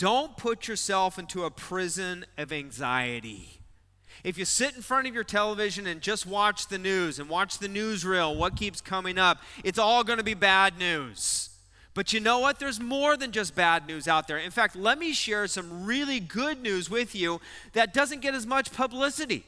don't put yourself into a prison of anxiety. If you sit in front of your television and just watch the news and watch the newsreel, what keeps coming up, it's all going to be bad news. But you know what? There's more than just bad news out there. In fact, let me share some really good news with you that doesn't get as much publicity.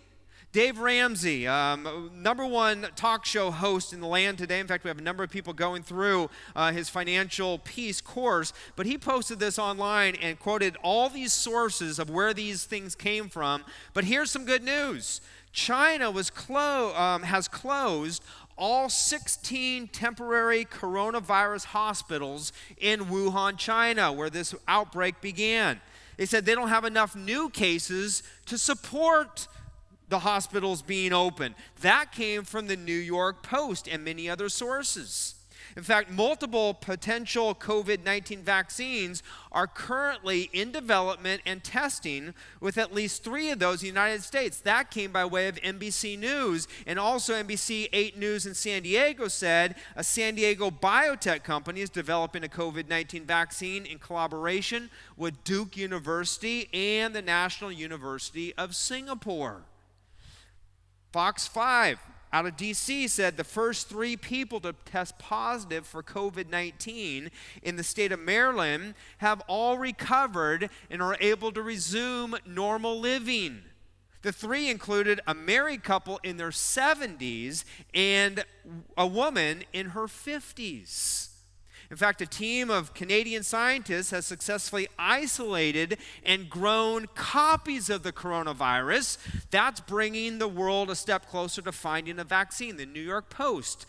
Dave Ramsey, number one talk show host in the land today. In fact, we have a number of people going through his financial peace course, but he posted this online and quoted all these sources of where these things came from. But here's some good news. China has closed all 16 temporary coronavirus hospitals in Wuhan, China, where this outbreak began. They said they don't have enough new cases to support the hospitals being open. That came from the New York Post and many other sources. In fact, multiple potential COVID-19 vaccines are currently in development and testing, with at least 3 of those in the United States. That came by way of NBC News, and also NBC 8 News in San Diego said a San Diego biotech company is developing a COVID-19 vaccine in collaboration with Duke University and the National University of Singapore. Fox 5 out of D.C. said the first 3 people to test positive for COVID-19 in the state of Maryland have all recovered and are able to resume normal living. The 3 included a married couple in their 70s and a woman in her 50s. In fact, a team of Canadian scientists has successfully isolated and grown copies of the coronavirus. That's bringing the world a step closer to finding a vaccine. The New York Post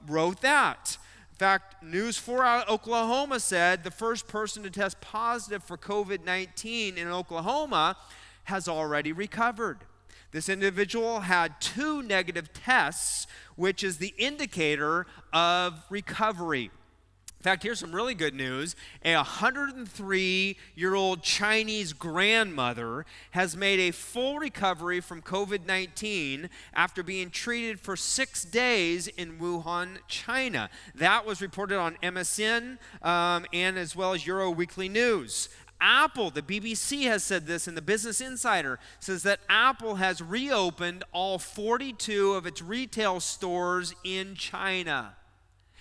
wrote that. In fact, News 4 out of Oklahoma said the first person to test positive for COVID-19 in Oklahoma has already recovered. This individual had 2 negative tests, which is the indicator of recovery. In fact, here's some really good news. A 103-year-old Chinese grandmother has made a full recovery from COVID-19 after being treated for 6 days in Wuhan, China. That was reported on MSN and as well as Euro Weekly News. Apple, the BBC has said this, and the Business Insider says that Apple has reopened all 42 of its retail stores in China.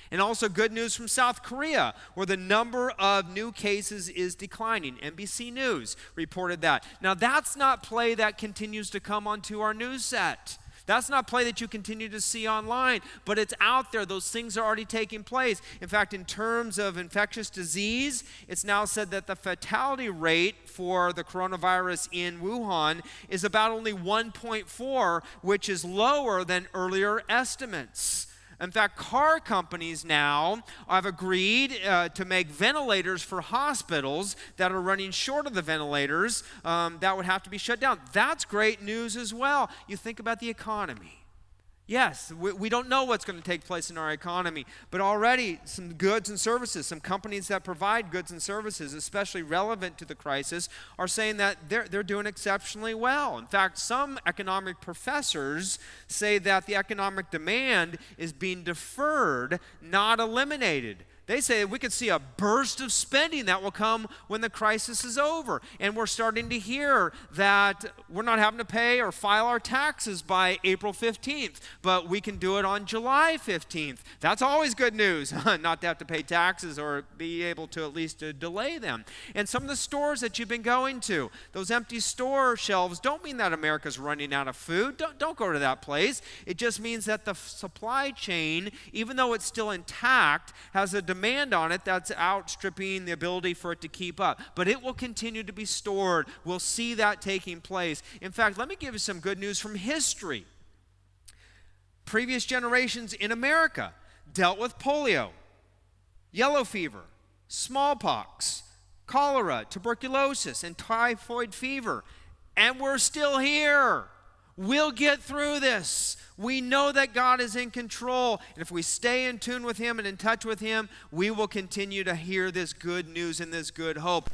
And also good news from South Korea, where the number of new cases is declining. NBC News reported that. Now, that's not play that continues to come onto our news set. That's not play that you continue to see online, but it's out there. Those things are already taking place. In fact, in terms of infectious disease, it's now said that the fatality rate for the coronavirus in Wuhan is about only 1.4, which is lower than earlier estimates. In fact, car companies now have agreed to make ventilators for hospitals that are running short of the ventilators that would have to be shut down. That's great news as well. You think about the economy. Yes, we don't know what's going to take place in our economy, but already some goods and services, some companies that provide goods and services, especially relevant to the crisis, are saying that they're doing exceptionally well. In fact, some economic professors say that the economic demand is being deferred, not eliminated. They say we could see a burst of spending that will come when the crisis is over. And we're starting to hear that we're not having to pay or file our taxes by April 15th, but we can do it on July 15th. That's always good news, not to have to pay taxes or be able to at least delay them. And some of the stores that you've been going to, those empty store shelves don't mean that America's running out of food. Don't go to that place. It just means that the supply chain, even though it's still intact, has a demand on it that's outstripping the ability for it to keep up. But it will continue to be stored. We'll see that taking place. In fact, let me give you some good news from history. Previous generations in America dealt with polio, yellow fever, smallpox, cholera, tuberculosis, and typhoid fever. And we're still here. We'll get through this. We know that God is in control. And if we stay in tune with Him and in touch with Him, we will continue to hear this good news and this good hope.